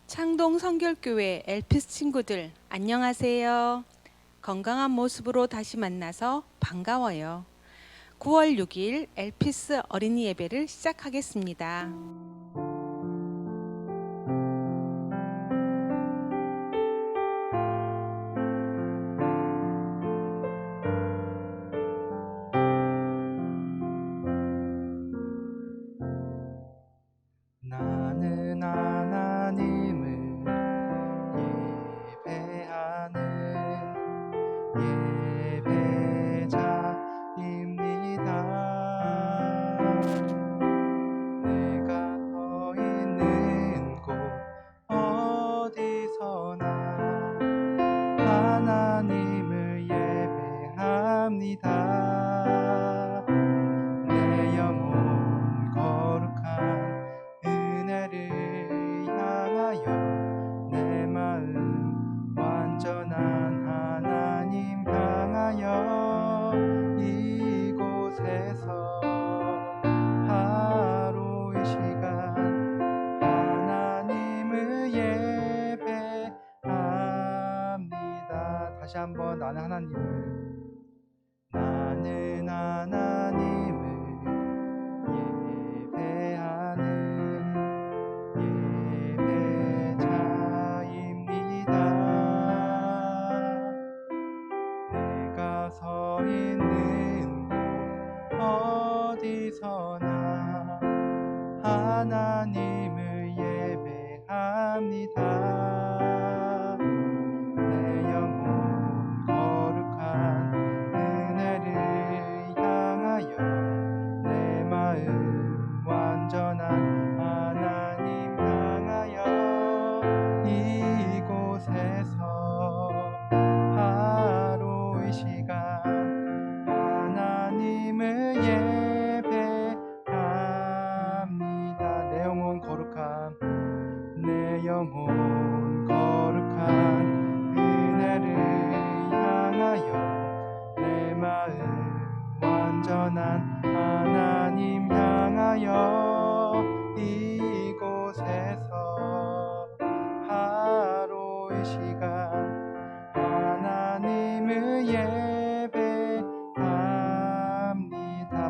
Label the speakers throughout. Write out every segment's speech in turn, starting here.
Speaker 1: 창동 성결교회 엘피스 친구들 안녕하세요. 건강한 모습으로 다시 만나서 반가워요. 9월 6일 엘피스 어린이 예배를 시작하겠습니다.
Speaker 2: 나는 하나님을 예배하는 예배자입니다. 내가 서 있는 곳 어디서나 하나님을 예배합니다. 내 영혼 거룩한 은혜를 향하여 내 마음 완전한 하나님 향하여 이곳에서 바로 이 시간 하나님을 예배합니다. 다시 한번 나는 하나님을 예배하는 예배자입니다. 내가 서 있는 곳 어디서나 하나님을 예배합니다. 내 영혼 거룩한 은혜를 향하여 내 마음 완전한 하나님 향하여 이곳에서 바로 이 시간 하나님을 예배합니다. 내 영혼 거룩한 은혜를 향하여 내 마음 완전한 하나님 향하여 이곳에서 바로 이 시간 하나님을 예배합니다.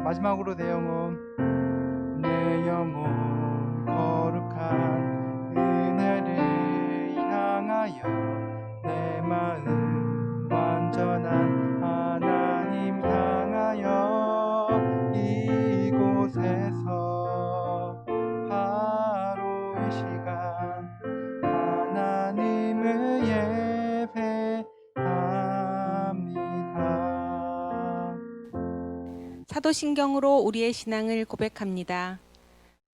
Speaker 2: 마지막으로 내 영혼 거룩한 은혜를 향하여 내 마음 완전한 하나님 향하여 이곳에서 바로 이 시간 하나님을 예배합니다.
Speaker 1: 사도신경으로 우리의 신앙을 고백합니다.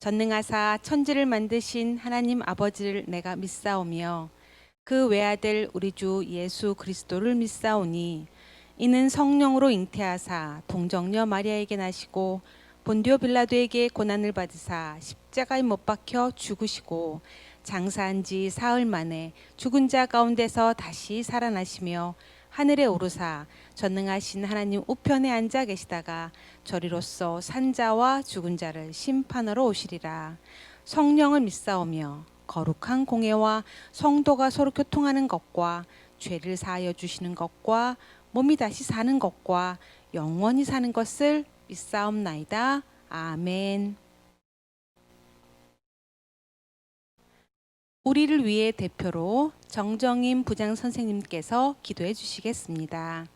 Speaker 1: 전능하사 천지를 만드신 하나님 아버지를 내가 믿사오며 그 외아들 우리 주 예수 그리스도를 믿사오니 이는 성령으로 잉태하사 동정녀 마리아에게 나시고 본디오 빌라도에게 고난을 받으사 십자가에 못 박혀 죽으시고 장사한 지 사흘 만에 죽은 자 가운데서 다시 살아나시며 하늘에 오르사 전능하신 하나님 우편에 앉아 계시다가 저리로서 산자와 죽은 자를 심판하러 오시리라. 성령을 믿사오며 거룩한 공예와 성도가 서로 교통하는 것과 죄를 사하여 주시는 것과 몸이 다시 사는 것과 영원히 사는 것을 믿사옵나이다. 아멘. 우리를 위해 대표로 정정임 부장 선생님께서 기도해 주시겠습니다.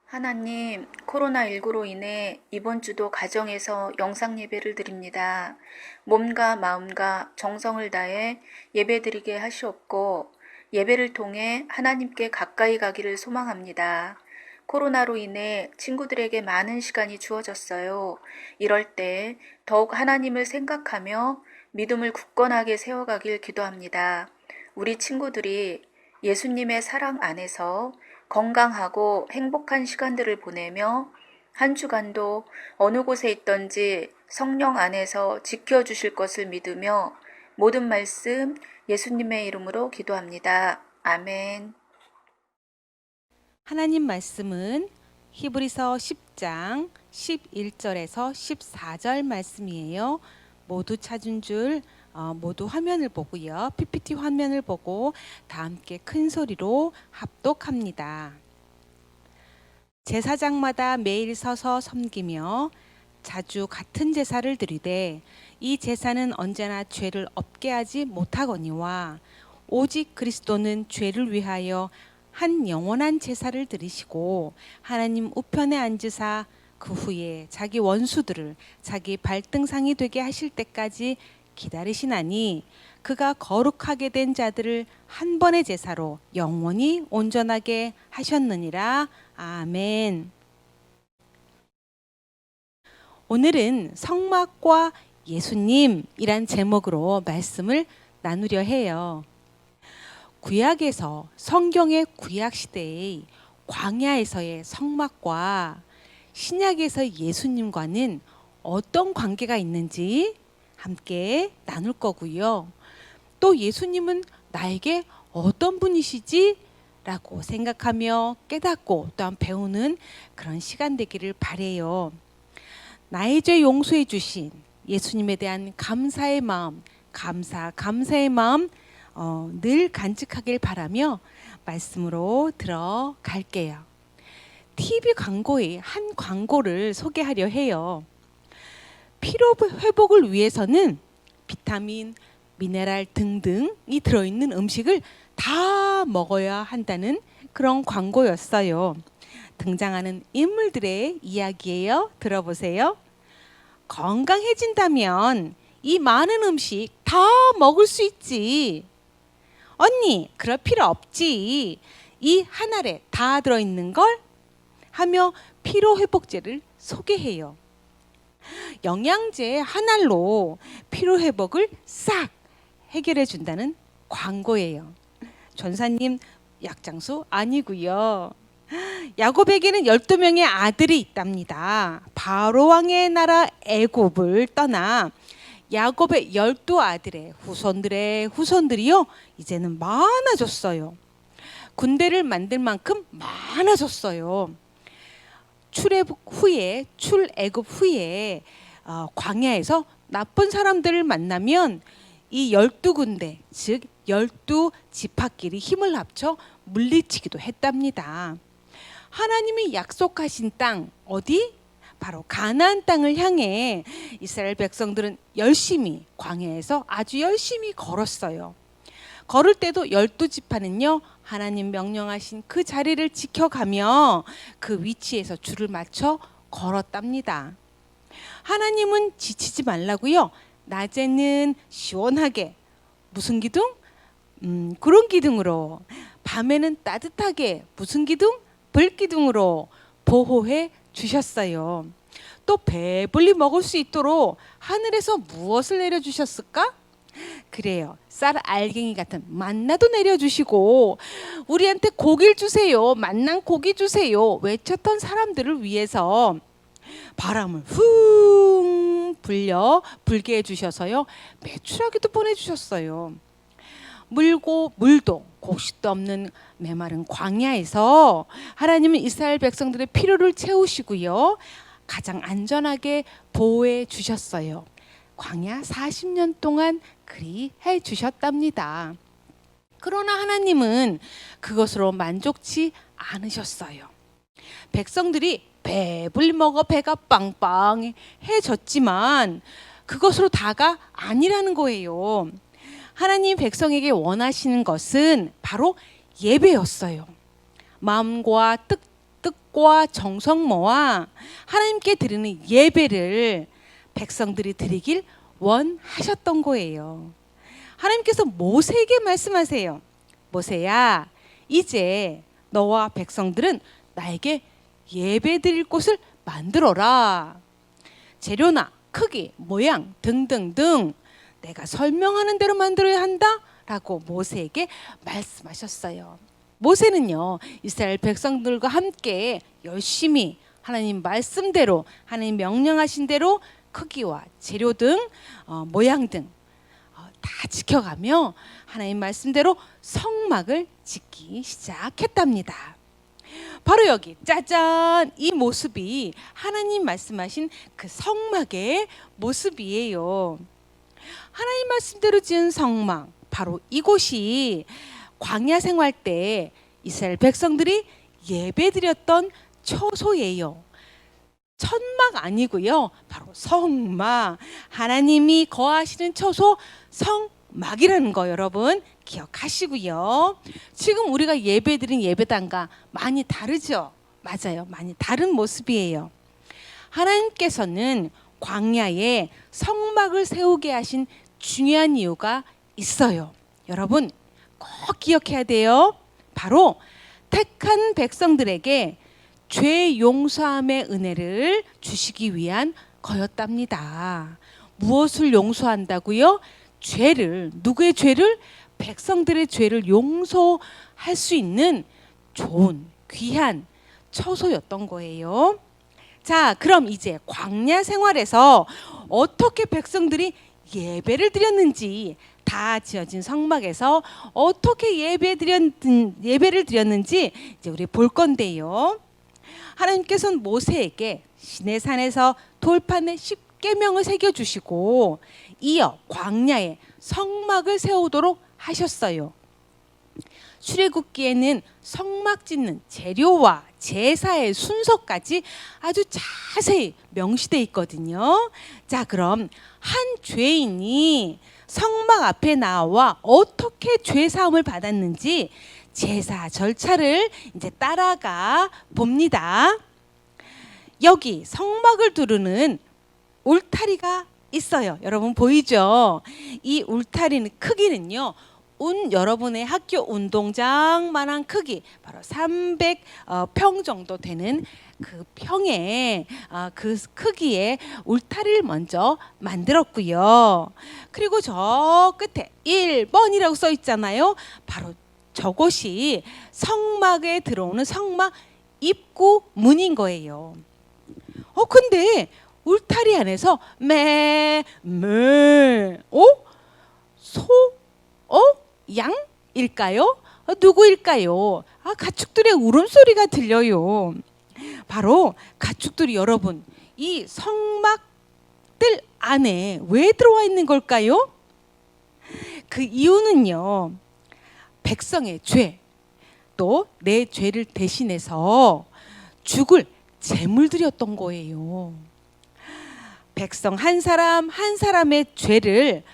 Speaker 3: 하나님, 코로나19로 인해 이번 주도 가정에서 영상 예배를 드립니다. 몸과 마음과 정성을 다해 예배 드리게 하시옵고 예배를 통해 하나님께 가까이 가기를 소망합니다. 코로나로 인해 친구들에게 많은 시간이 주어졌어요. 이럴 때 더욱 하나님을 생각하며 믿음을 굳건하게 세워가길 기도합니다. 우리 친구들이 예수님의 사랑 안에서 건강하고 행복한 시간들을 보내며 한 주간도 어느 곳에 있던지 성령 안에서 지켜주실 것을 믿으며 모든 말씀 예수님의 이름으로 기도합니다. 아멘.
Speaker 1: 하나님 말씀은 히브리서 10장 11절에서 14절 말씀이에요. 모두 찾은 줄 모두 화면을 보고요. PPT 화면을 보고 다 함께 큰 소리로 합독합니다. 제사장마다 매일 서서 섬기며 자주 같은 제사를 드리되 이 제사는 언제나 죄를 없게 하지 못하거니와 오직 그리스도는 죄를 위하여 한 영원한 제사를 드리시고 하나님 우편에 앉으사 그 후에 자기 원수들을 자기 발등상이 되게 하실 때까지 기다리시나니 그가 거룩하게 된 자들을 한 번의 제사로 영원히 온전하게 하셨느니라. 아멘. 오늘은 성막과 예수님이란 제목으로 말씀을 나누려 해요. 구약에서 성경의 구약 시대의 광야에서의 성막과 신약에서 예수님과는 어떤 관계가 있는지 함께 나눌 거고요. 또 예수님은 나에게 어떤 분이시지? 라고 생각하며 깨닫고 또한 배우는 그런 시간 되기를 바래요. 나의 죄 용서해 주신 예수님에 대한 감사의 마음, 감사의 마음 늘 간직하길 바라며 말씀으로 들어갈게요. TV 광고의 한 광고를 소개하려 해요. 피로 회복을 위해서는 비타민, 미네랄 등등이 들어있는 음식을 다 먹어야 한다는 그런 광고였어요. 등장하는 인물들의 이야기예요. 들어보세요. 건강해진다면 이 많은 음식 다 먹을 수 있지. 언니, 그럴 필요 없지. 이 한 알에 다 들어있는 걸 하며 피로회복제를 소개해요. 영양제 한 알로 피로회복을 싹 해결해 준다는 광고예요. 전사님 약장수 아니고요. 야곱에게는 12명의 아들이 있답니다. 바로 왕의 나라 애굽을 떠나 야곱의 12아들의 후손들이요 이제는 많아졌어요. 군대를 만들 만큼 많아졌어요. 출애굽 후에 광야에서 나쁜 사람들을 만나면 이 12군대 즉 12지파끼리 힘을 합쳐 물리치기도 했답니다. 하나님이 약속하신 땅 어디? 바로 가나안 땅을 향해 이스라엘 백성들은 열심히 광야에서 아주 열심히 걸었어요. 걸을 때도 12지파는요 하나님 명령하신 그 자리를 지켜가며 그 위치에서 줄을 맞춰 걸었답니다. 하나님은 지치지 말라고요. 낮에는 시원하게 무슨 기둥? 그런 기둥으로, 밤에는 따뜻하게 무슨 기둥? 불기둥으로 보호해 주셨어요. 또 배불리 먹을 수 있도록 하늘에서 무엇을 내려주셨을까? 그래요. 쌀 알갱이 같은 만나도 내려주시고 우리한테 고기를 주세요. 만난 고기 주세요. 외쳤던 사람들을 위해서 바람을 불게 해주셔서요. 메추라기도 보내주셨어요. 물도 곡식도 없는 메마른 광야에서 하나님은 이스라엘 백성들의 필요를 채우시고요. 가장 안전하게 보호해 주셨어요. 광야 40년 동안 그리 해 주셨답니다. 그러나 하나님은 그것으로 만족치 않으셨어요. 백성들이 배불리 먹어 배가 빵빵해졌지만 그것으로 다가 아니라는 거예요. 하나님 백성에게 원하시는 것은 바로 예배였어요. 마음과 뜻과 정성 모아 하나님께 드리는 예배를 백성들이 드리길 원하셨던 거예요. 하나님께서 모세에게 말씀하세요. 모세야, 이제 너와 백성들은 나에게 예배 드릴 곳을 만들어라. 재료나 크기, 모양 등등등 내가 설명하는 대로 만들어야 한다 라고 모세에게 말씀하셨어요. 모세는요 이스라엘 백성들과 함께 열심히 하나님 말씀대로 하나님 명령하신 대로 크기와 재료 등 모양 등 다 지켜가며 하나님 말씀대로 성막을 짓기 시작했답니다. 바로 여기 짜잔, 이 모습이 하나님 말씀하신 그 성막의 모습이에요. 하나님 말씀대로 지은 성막, 바로 이곳이 광야 생활 때 이스라엘 백성들이 예배드렸던 처소예요. 천막 아니고요. 바로 성막. 하나님이 거하시는 처소 성막이라는 거 여러분 기억하시고요. 지금 우리가 예배드린 예배당과 많이 다르죠? 맞아요. 많이 다른 모습이에요. 하나님께서는 광야에 성막을 세우게 하신 중요한 이유가 있어요. 여러분 꼭 기억해야 돼요. 바로 택한 백성들에게 죄 용서함의 은혜를 주시기 위한 거였답니다. 무엇을 용서한다고요? 죄를, 누구의 죄를? 백성들의 죄를 용서할 수 있는 좋은 귀한 처소였던 거예요. 자, 그럼 이제 광야 생활에서 어떻게 백성들이 예배를 드렸는지, 다 지어진 성막에서 어떻게 예배를 드렸는지 이제 우리 볼 건데요. 하나님께서는 모세에게 시내산에서 돌판에 십계명을 새겨주시고 이어 광야에 성막을 세우도록 하셨어요. 출애굽기에는 성막 짓는 재료와 제사의 순서까지 아주 자세히 명시되어 있거든요. 자, 그럼 한 죄인이 성막 앞에 나와 어떻게 죄 사함을 받았는지 제사 절차를 이제 따라가 봅니다. 여기 성막을 두르는 울타리가 있어요. 여러분 보이죠? 이 울타리는 크기는요. 여러분의 학교 운동장만한 크기, 바로 300평 정도 되는 그 평에 그 크기의 울타리를 먼저 만들었고요. 그리고 저 끝에 1번이라고 써 있잖아요. 바로 저곳이 성막에 들어오는 성막 입구 문인 거예요. 근데 울타리 안에서 소, 양일까요? 누구일까요? 가축들의 울음소리가 들려요. 바로 가축들이 여러분 이 성막들 안에 왜 들어와 있는 걸까요? 그 이유는요. 백성의 죄, 또 내 죄를 대신해서 죽을 제물 드렸던 거예요. 백성 한 사람 한 사람의 죄를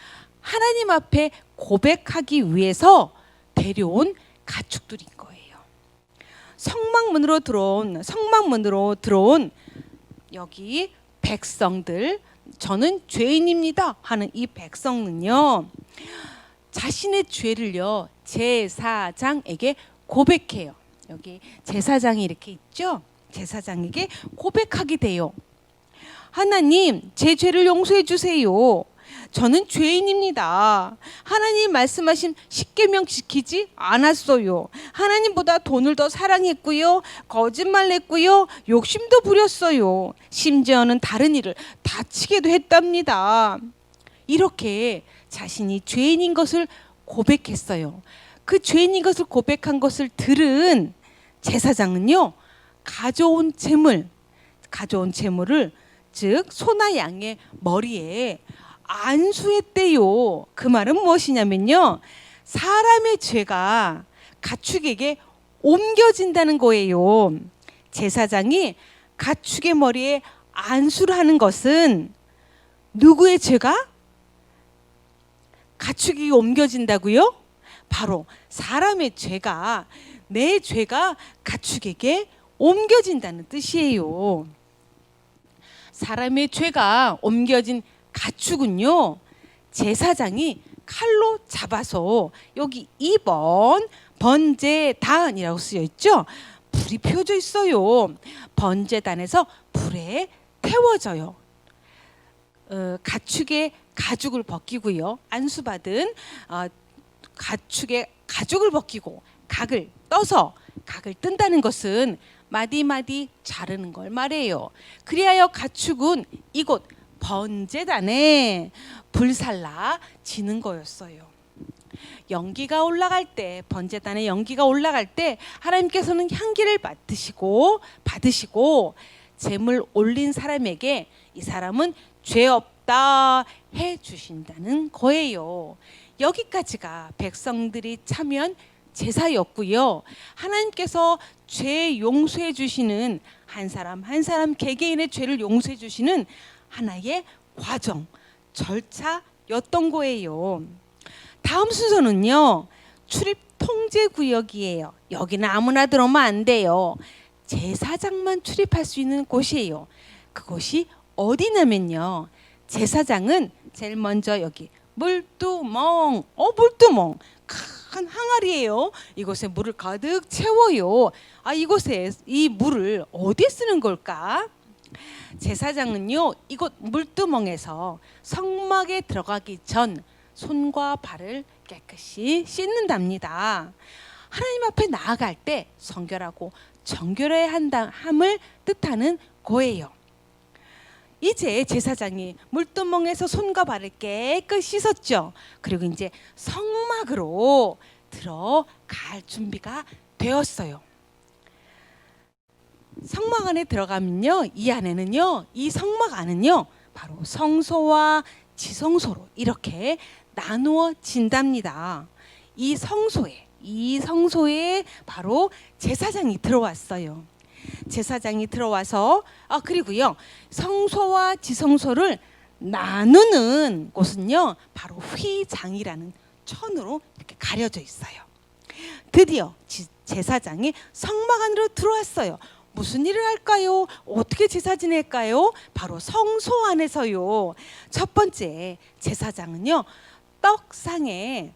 Speaker 1: 하나님 앞에 고백하기 위해서 데려온 가축들인 거예요. 성막문으로 들어온 여기 백성들, 저는 죄인입니다 하는 이 백성은요, 자신의 죄를요 제사장에게 고백해요. 여기 제사장이 이렇게 있죠. 제사장에게 고백하게 돼요. 하나님, 제 죄를 용서해 주세요. 저는 죄인입니다. 하나님 말씀하신 십계명 지키지 않았어요. 하나님보다 돈을 더 사랑했고요. 거짓말했고요. 욕심도 부렸어요. 심지어는 다른 일을 다치게도 했답니다. 이렇게 자신이 죄인인 것을 고백했어요. 그 죄인인 것을 고백한 것을 들은 제사장은요, 가져온 재물을 즉 소나 양의 머리에 안수했대요. 그 말은 무엇이냐면요, 사람의 죄가 가축에게 옮겨진다는 거예요. 제사장이 가축의 머리에 안수를 하는 것은 누구의 죄가 가축에게 옮겨진다고요? 바로 사람의 죄가, 내 죄가 가축에게 옮겨진다는 뜻이에요. 사람의 죄가 옮겨진 가축은요, 제사장이 칼로 잡아서 여기 2번 번제단이라고 쓰여 있죠. 불이 피워져 있어요. 번제단에서 불에 태워져요. 가축의 가죽을 벗기고요. 안수받은 가축의 가죽을 벗기고 각을 떠서 각을 뜬다는 것은 마디마디 자르는 걸 말해요. 그리하여 가축은 이곳 번제단에 불살라 지는 거였어요. 연기가 올라갈 때, 번제단에 연기가 올라갈 때 하나님께서는 향기를 받으시고 제물 올린 사람에게 이 사람은 죄 없다 해 주신다는 거예요. 여기까지가 백성들이 참여한 제사였고요. 하나님께서 죄 용서해 주시는 한 사람 한 사람 개개인의 죄를 용서해 주시는 하나의 과정, 절차였던 거예요. 다음 순서는요. 출입 통제 구역이에요. 여기는 아무나 들어오면 안 돼요. 제사장만 출입할 수 있는 곳이에요. 그곳이 어디냐면요. 제사장은 제일 먼저 여기 물두멍, 물두멍 큰 항아리예요. 이곳에 물을 가득 채워요. 이곳에 이 물을 어디에 쓰는 걸까? 제사장은요, 이곳 물두멍에서 성막에 들어가기 전 손과 발을 깨끗이 씻는답니다. 하나님 앞에 나아갈 때 성결하고 정결해야 함을 뜻하는 거예요. 이제 제사장이 물두멍에서 손과 발을 깨끗이 씻었죠. 그리고 이제 성막으로 들어갈 준비가 되었어요. 성막 안에 들어가면요, 이 성막 안은요, 바로 성소와 지성소로 이렇게 나누어진답니다. 이 성소에 바로 제사장이 들어왔어요. 제사장이 들어와서 그리고요, 성소와 지성소를 나누는 곳은요, 바로 휘장이라는 천으로 이렇게 가려져 있어요. 드디어 제사장이 성막 안으로 들어왔어요. 무슨 일을 할까요? 어떻게 제사 지낼까요? 바로 성소 안에서요. 첫 번째, 제사장은요, 떡상에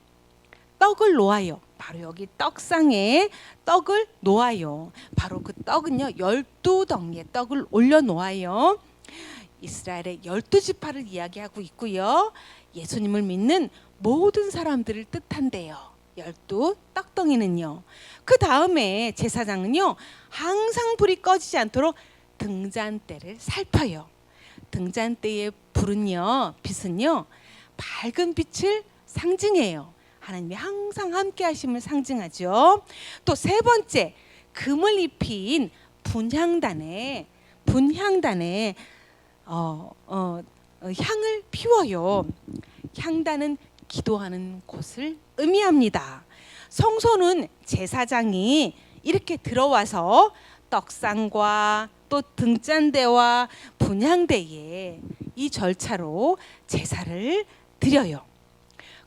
Speaker 1: 떡을 놓아요. 바로 여기 떡상에 떡을 놓아요. 바로 그 떡은요, 12덩이의 떡을 올려 놓아요. 이스라엘의 12지파를 이야기하고 있고요. 예수님을 믿는 모든 사람들을 뜻한대요. 12 떡덩이는요. 그 다음에 제사장은요, 항상 불이 꺼지지 않도록 등잔대를 살펴요. 등잔대의 빛은요, 밝은 빛을 상징해요. 하나님이 항상 함께 하심을 상징하죠. 또 세 번째, 금을 입힌 분향단에 향을 피워요. 향단은 기도하는 곳을 의미합니다. 성소는 제사장이 이렇게 들어와서 떡상과 또 등잔대와 분향대에 이 절차로 제사를 드려요.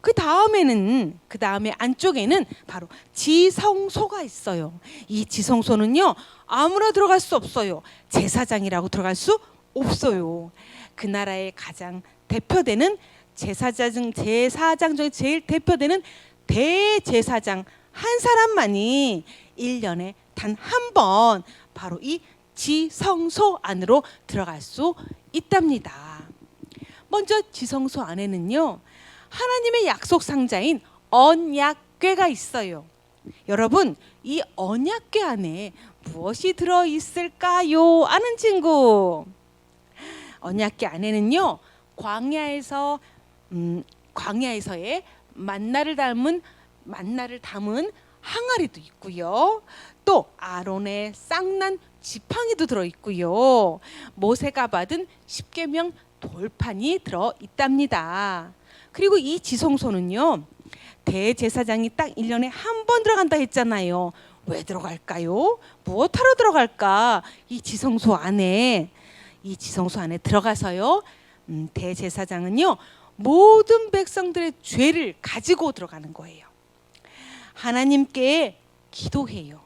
Speaker 1: 그 다음에 안쪽에는 바로 지성소가 있어요. 이 지성소는요, 아무나 들어갈 수 없어요. 제사장이라고 들어갈 수 없어요. 그 나라의 가장 대표되는 제사장 중에 제일 대표되는 대제사장 한 사람만이 1년에 단 한 번 바로 이 지성소 안으로 들어갈 수 있답니다. 먼저 지성소 안에는요, 하나님의 약속 상자인 언약궤가 있어요. 여러분, 이 언약궤 안에 무엇이 들어 있을까요? 아는 친구? 언약궤 안에는요, 광야에서의 만나를 담은 항아리도 있고요. 또 아론의 쌍난 지팡이도 들어 있고요. 모세가 받은 십계명 돌판이 들어 있답니다. 그리고 이 지성소는요, 대제사장이 딱 1년에 한 번 들어간다 했잖아요. 왜 들어갈까요? 무엇하러 들어갈까? 이 지성소 안에 들어가서요, 대제사장은요, 모든 백성들의 죄를 가지고 들어가는 거예요. 하나님께 기도해요.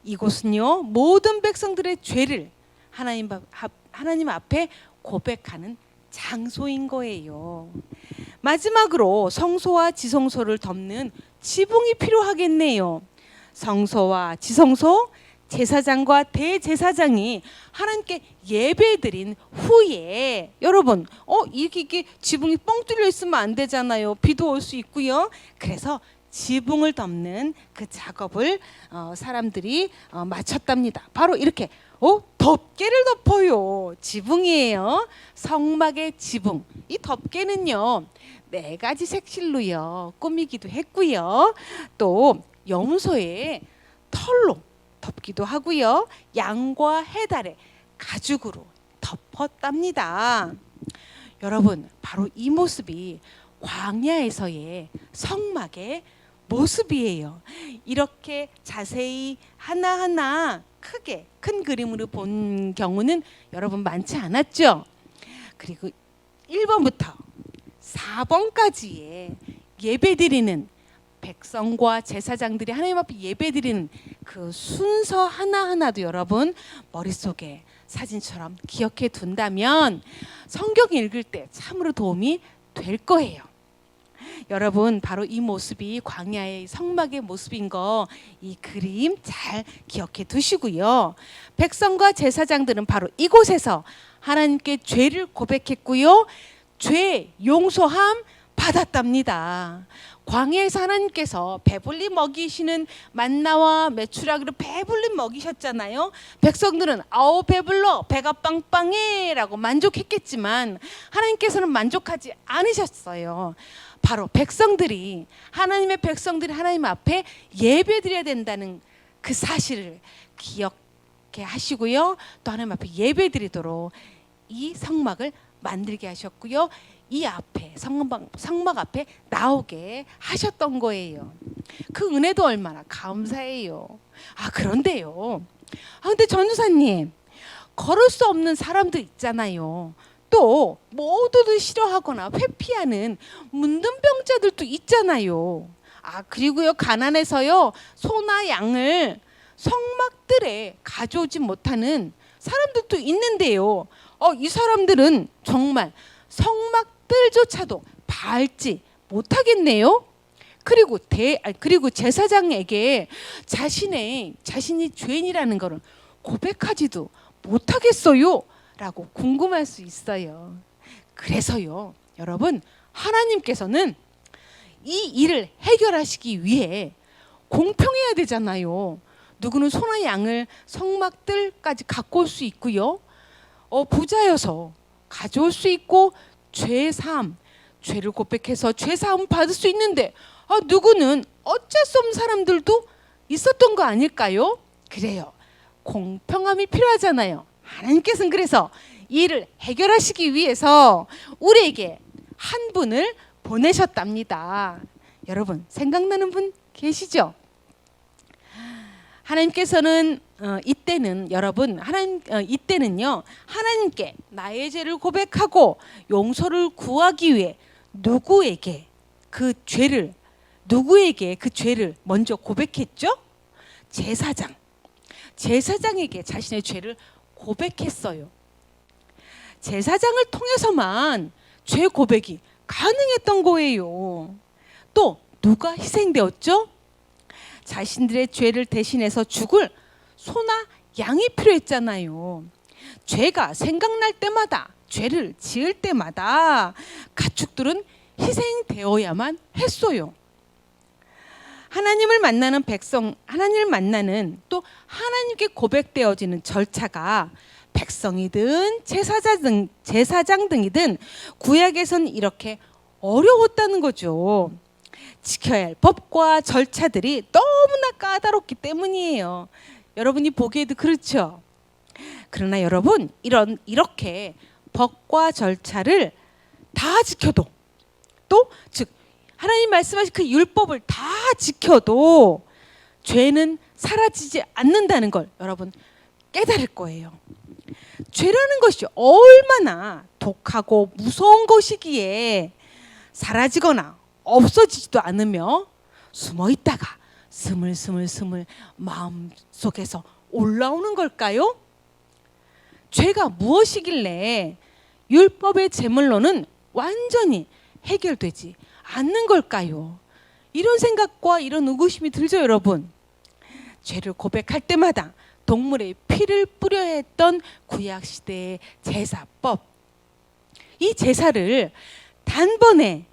Speaker 1: 이곳은요, 모든 백성들의 죄를 하나님 앞에 고백하는 장소인 거예요. 마지막으로 성소와 지성소를 덮는 지붕이 필요하겠네요. 성소와 지성소, 제사장과 대제사장이 하나님께 예배드린 후에, 여러분, 이게 지붕이 뻥 뚫려 있으면 안 되잖아요. 비도 올 수 있고요. 그래서 지붕을 덮는 그 작업을 사람들이 마쳤답니다. 바로 이렇게 덮개를 덮어요. 지붕이에요. 성막의 지붕. 이 덮개는요, 4가지 색실로요 꾸미기도 했고요. 또 염소의 털로 덮기도 하고요. 양과 해달의 가죽으로 덮었답니다. 여러분, 바로 이 모습이 광야에서의 성막의 모습이에요. 이렇게 자세히 하나하나 크게 큰 그림으로 본 경우는 여러분 많지 않았죠? 그리고 1번부터 4번까지의 예배드리는 백성과 제사장들이 하나님 앞에 예배드리는 그 순서 하나하나도 여러분 머릿속에 사진처럼 기억해 둔다면 성경 읽을 때 참으로 도움이 될 거예요. 여러분, 바로 이 모습이 광야의 성막의 모습인 거 이 그림 잘 기억해 두시고요. 백성과 제사장들은 바로 이곳에서 하나님께 죄를 고백했고요. 죄 용서함 받았답니다. 광야에서 하나님께서 배불리 먹이시는 만나와 메추라기로 배불리 먹이셨잖아요. 백성들은 아우 배불러 배가 빵빵해 라고 만족했겠지만 하나님께서는 만족하지 않으셨어요. 바로 하나님의 백성들이 하나님 앞에 예배드려야 된다는 그 사실을 기억해 하시고요. 또 하나님 앞에 예배드리도록 이 성막을 만들게 하셨고요. 이 앞에 성막 앞에 나오게 하셨던 거예요. 그 은혜도 얼마나 감사해요. 그런데요. 근데 전도사님, 걸을 수 없는 사람도 있잖아요. 또 모두들 싫어하거나 회피하는 문둥병자들도 있잖아요. 그리고요, 가난해서요 소나 양을 성막들에 가져오지 못하는 사람들도 있는데요. 이 사람들은 정말 성막들조차도 밟지 못하겠네요. 그리고 제사장에게 자신이 죄인이라는 것을 고백하지도 못하겠어요 라고 궁금할 수 있어요. 그래서요, 여러분, 하나님께서는 이 일을 해결하시기 위해 공평해야 되잖아요. 누구는 소나 양을 성막들까지 갖고 올 수 있고요. 부자여서 가져올 수 있고 죄를 고백해서 죄사함 받을 수 있는데 누구는 어쩔 수 없는 사람들도 있었던 거 아닐까요? 그래요. 공평함이 필요하잖아요. 하나님께서는 그래서 이 일을 해결하시기 위해서 우리에게 한 분을 보내셨답니다. 여러분, 생각나는 분 계시죠? 하나님께서는 이때는요, 하나님께 나의 죄를 고백하고 용서를 구하기 위해 누구에게 그 죄를 먼저 고백했죠? 제사장에게 자신의 죄를 고백했어요. 제사장을 통해서만 죄 고백이 가능했던 거예요. 또 누가 희생되었죠? 자신들의 죄를 대신해서 죽을 소나 양이 필요했잖아요. 죄가 생각날 때마다, 죄를 지을 때마다 가축들은 희생되어야만 했어요. 하나님을 만나는 또 하나님께 고백되어지는 절차가 백성이든 제사장 등이든 구약에선 이렇게 어려웠다는 거죠. 지켜야 할 법과 절차들이 너무나 까다롭기 때문이에요. 여러분이 보기에도 그렇죠. 그러나 여러분, 이렇게 법과 절차를 다 지켜도, 즉 하나님 말씀하신 그 율법을 다 지켜도 죄는 사라지지 않는다는 걸 여러분 깨달을 거예요. 죄라는 것이 얼마나 독하고 무서운 것이기에 사라지거나 없어지지도 않으며 숨어 있다가 스물스물 마음속에서 올라오는 걸까요? 죄가 무엇이길래 율법의 제물로는 완전히 해결되지 않는 걸까요? 이런 생각과 이런 의구심이 들죠, 여러분. 죄를 고백할 때마다 동물의 피를 뿌려야 했던 구약시대의 제사법. 이 제사를 단번에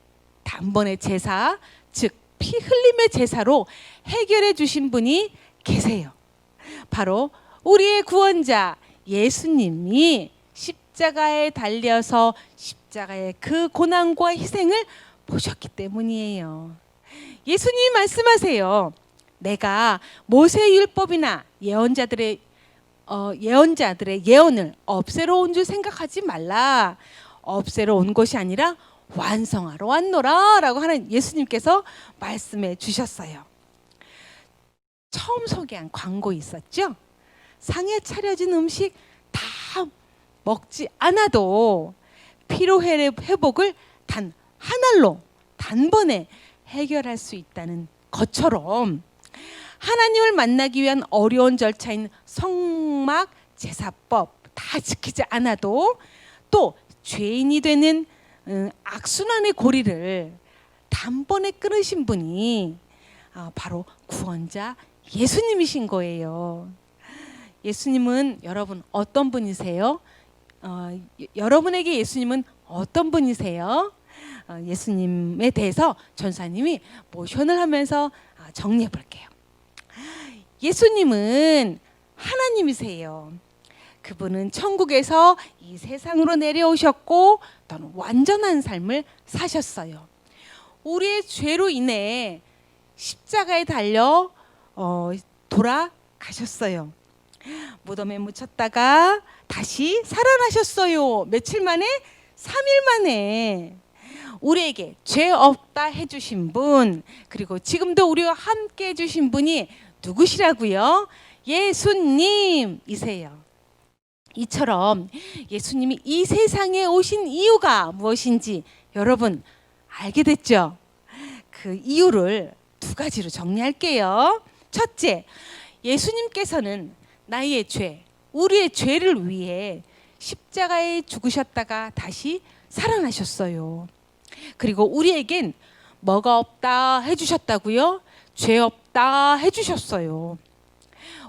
Speaker 1: 제사, 즉 피 흘림의 제사로 해결해 주신 분이 계세요. 바로 우리의 구원자 예수님이 십자가에 달려서 십자가의 그 고난과 희생을 보셨기 때문이에요. 예수님이 말씀하세요. 내가 모세의 율법이나 예언자들의 예언을 없애러 온 줄 생각하지 말라. 없애러 온 것이 아니라 완성하러 왔노라 라고 하는 예수님께서 말씀해 주셨어요. 처음 소개한 광고 있었죠? 상에 차려진 음식 다 먹지 않아도 피로 회복을 단 한 알로 단번에 해결할 수 있다는 것처럼 하나님을 만나기 위한 어려운 절차인 성막 제사법 다 지키지 않아도 또 죄인이 되는 악순환의 고리를 단번에 끊으신 분이 바로 구원자 예수님이신 거예요. 예수님은 여러분 어떤 분이세요? 여러분에게 예수님은 어떤 분이세요? 예수님에 대해서 전사님이 모션을 하면서 정리해 볼게요. 예수님은 하나님이세요. 그분은 천국에서 이 세상으로 내려오셨고 또는 완전한 삶을 사셨어요. 우리의 죄로 인해 십자가에 달려 돌아가셨어요. 무덤에 묻혔다가 다시 살아나셨어요. 며칠 만에? 3일 만에. 우리에게 죄 없다 해주신 분, 그리고 지금도 우리와 함께 해주신 분이 누구시라고요? 예수님이세요. 이처럼 예수님이 이 세상에 오신 이유가 무엇인지 여러분 알게 됐죠? 그 이유를 두 가지로 정리할게요. 첫째, 예수님께서는 나의 죄, 우리의 죄를 위해 십자가에 죽으셨다가 다시 살아나셨어요. 그리고 우리에겐 뭐가 없다 해주셨다고요? 죄 없다 해주셨어요.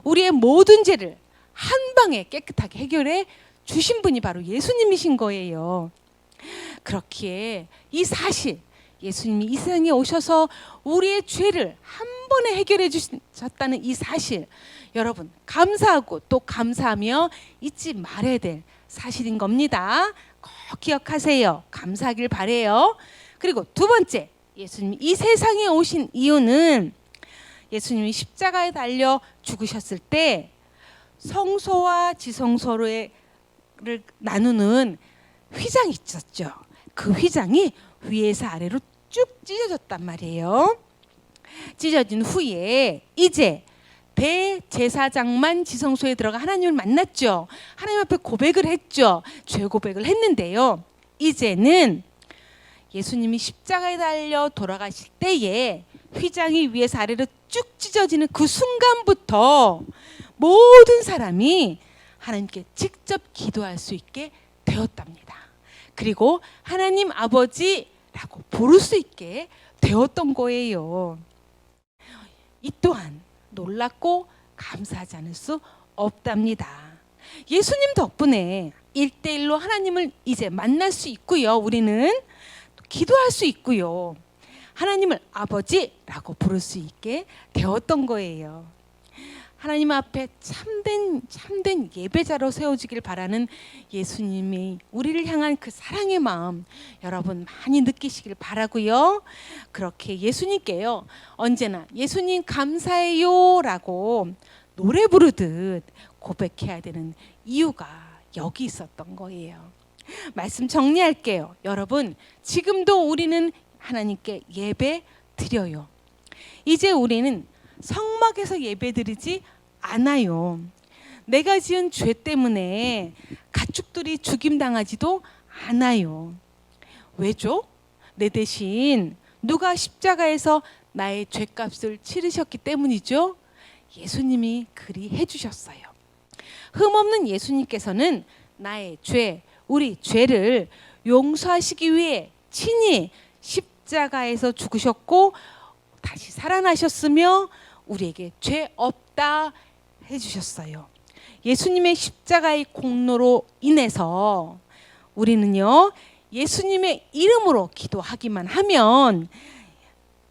Speaker 1: 우리의 모든 죄를 한 방에 깨끗하게 해결해 주신 분이 바로 예수님이신 거예요. 그렇기에 이 사실, 예수님이 이 세상에 오셔서 우리의 죄를 한 번에 해결해 주셨다는 이 사실, 여러분 감사하고 또 감사하며 잊지 말아야 될 사실인 겁니다. 꼭 기억하세요. 감사하길 바래요. 그리고 두 번째, 예수님이 이 세상에 오신 이유는 예수님이 십자가에 달려 죽으셨을 때 성소와 지성소를 나누는 휘장이 있었죠. 그 휘장이 위에서 아래로 쭉 찢어졌단 말이에요. 찢어진 후에 이제 대제사장만 지성소에 들어가 하나님을 만났죠. 하나님 앞에 고백을 했죠. 죄 고백을 했는데요. 이제는 예수님이 십자가에 달려 돌아가실 때에 휘장이 위에서 아래로 쭉 찢어지는 그 순간부터 모든 사람이 하나님께 직접 기도할 수 있게 되었답니다. 그리고 하나님 아버지라고 부를 수 있게 되었던 거예요. 이 또한 놀랍고 감사하지 않을 수 없답니다. 예수님 덕분에 1대1로 하나님을 이제 만날 수 있고요. 우리는 기도할 수 있고요. 하나님을 아버지라고 부를 수 있게 되었던 거예요. 하나님 앞에 참된 예배자로 세워지길 바라는 예수님이 우리를 향한 그 사랑의 마음 여러분 많이 느끼시길 바라고요. 그렇게 예수님께요. 언제나 예수님 감사해요 라고 노래 부르듯 고백해야 되는 이유가 여기 있었던 거예요. 말씀 정리할게요. 여러분 지금도 우리는 하나님께 예배 드려요. 이제 우리는 성막에서 예배 드리지 않아요. 내가 지은 죄 때문에 가축들이 죽임당하지도 않아요. 왜죠? 내 대신 누가 십자가에서 나의 죄값을 치르셨기 때문이죠. 예수님이 그리 해주셨어요. 흠없는 예수님께서는 나의 죄, 우리 죄를 용서하시기 위해 친히 십자가에서 죽으셨고 다시 살아나셨으며 우리에게 죄 없다 해주셨어요. 예수님의 십자가의 공로로 인해서 우리는요 예수님의 이름으로 기도하기만 하면,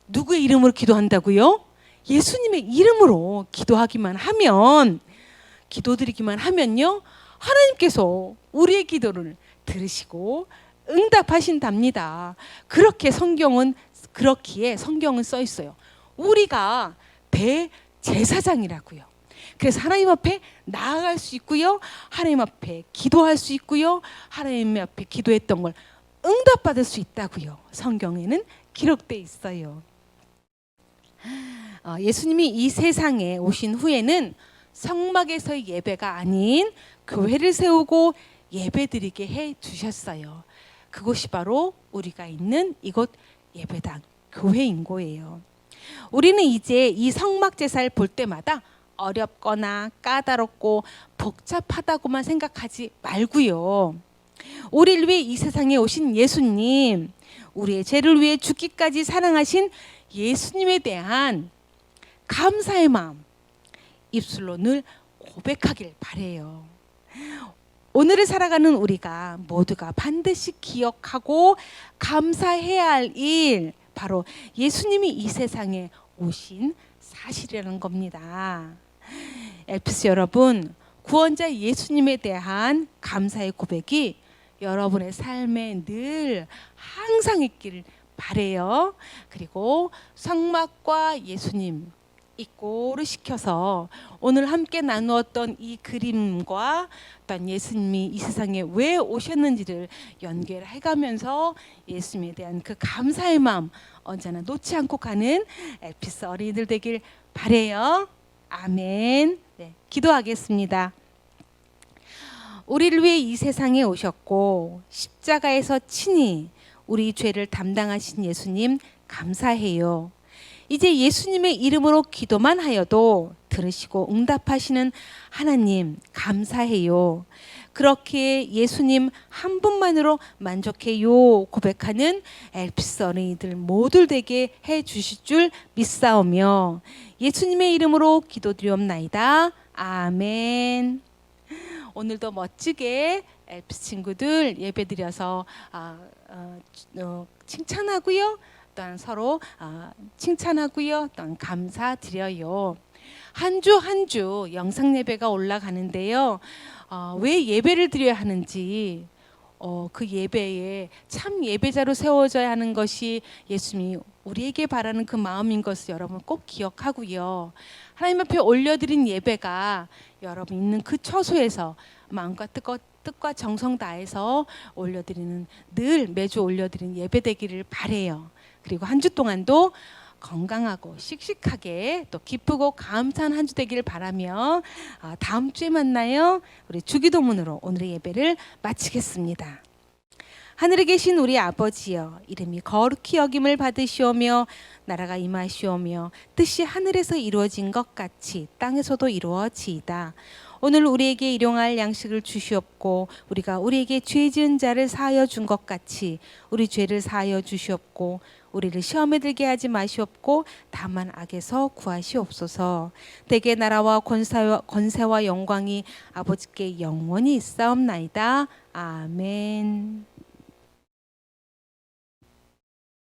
Speaker 1: 누구의 이름으로 기도한다고요? 예수님의 이름으로 기도하기만 하면, 기도드리기만 하면요 하나님께서 우리의 기도를 들으시고 응답하신답니다. 그렇기에 성경은 써 있어요. 우리가 대제사장이라고요. 그래서 하나님 앞에 나아갈 수 있고요. 하나님 앞에 기도할 수 있고요. 하나님 앞에 기도했던 걸 응답받을 수 있다고요. 성경에는 기록되어 있어요. 예수님이 이 세상에 오신 후에는 성막에서의 예배가 아닌 교회를 세우고 예배드리게 해 주셨어요. 그곳이 바로 우리가 있는 이곳 예배당, 교회인 거예요. 우리는 이제 이 성막 제사를 볼 때마다 어렵거나 까다롭고 복잡하다고만 생각하지 말고요. 우리를 위해 이 세상에 오신 예수님, 우리의 죄를 위해 죽기까지 사랑하신 예수님에 대한 감사의 마음 입술로 늘 고백하길 바래요. 오늘을 살아가는 우리가 모두가 반드시 기억하고 감사해야 할 일, 바로 예수님이 이 세상에 오신 사실이라는 겁니다. 엘피스 여러분, 구원자 예수님에 대한 감사의 고백이 여러분의 삶에 늘 항상 있기를 바래요. 그리고 성막과 예수님 이꼬를 시켜서 오늘 함께 나누었던 이 그림과 어떤 예수님이 이 세상에 왜 오셨는지를 연결해가면서 예수님에 대한 그 감사의 마음 언제나 놓지 않고 가는 엘피스 어린이들 되길 바래요. 아멘. 네, 기도하겠습니다. 우리를 위해 이 세상에 오셨고 십자가에서 친히 우리 죄를 담당하신 예수님 감사해요. 이제 예수님의 이름으로 기도만 하여도 들으시고 응답하시는 하나님 감사해요. 그렇게 예수님 한 분만으로 만족해요 고백하는 엘피스 어린이들 모두 되게 해 주실 줄 믿사오며 예수님의 이름으로 기도드리옵나이다. 아멘. 오늘도 멋지게 엘피스 친구들 예배드려서 칭찬하고요. 또한 서로 칭찬하고요. 또한 감사드려요. 한 주 한 주 영상 예배가 올라가는데요. 왜 예배를 드려야 하는지, 그 예배에 참 예배자로 세워져야 하는 것이 예수님이 우리에게 바라는 그 마음인 것을 여러분 꼭 기억하고요. 하나님 앞에 올려드린 예배가 여러분 있는 그 처소에서 마음과 뜻과 정성 다해서 올려드리는, 늘 매주 올려드리는 예배 되기를 바래요. 그리고 한 주 동안도 건강하고 씩씩하게 또 기쁘고 감사한 한 주 되기를 바라며 다음 주에 만나요. 우리 주기도문으로 오늘의 예배를 마치겠습니다. 하늘에 계신 우리 아버지여, 이름이 거룩히 여김을 받으시오며 나라가 임하시오며 뜻이 하늘에서 이루어진 것 같이 땅에서도 이루어지이다. 오늘 우리에게 일용할 양식을 주시옵고 우리가 우리에게 죄 지은 자를 사하여 준 것 같이 우리 죄를 사하여 주시옵고 우리를 시험에 들게 하지 마시옵고 다만 악에서 구하시옵소서. 대개 나라와 권세와 영광이 아버지께 영원히 있사옵나이다. 아멘.